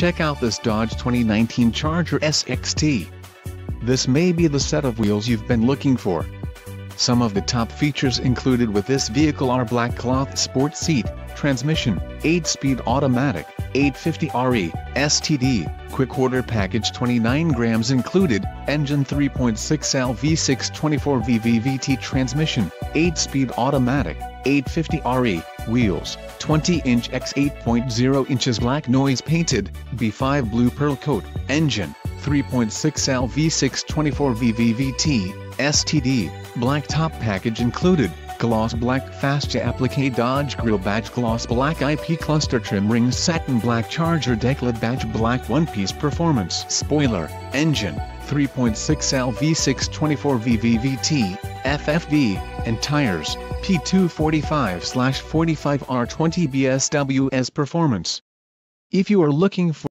Check out this Dodge 2019 Charger SXT. This may be the set of wheels you've been looking for. Some of the top features included with this vehicle are black cloth sport seat, transmission, 8-speed automatic, 850re, STD, quick order package 29 grams included, engine 3.6L V6 24V transmission, 8-speed automatic, 850re, wheels, 20-inch x 8.0 inches black noise painted, B5 blue pearl coat, engine, 3.6L V6 24V STD, black top package included, gloss black fascia applique Dodge grill badge gloss black IP cluster trim rings satin black Charger decklet badge black one-piece performance spoiler, engine, 3.6L V6 24V FFV, and tires, P245/45R20 BSWS performance. If you are looking for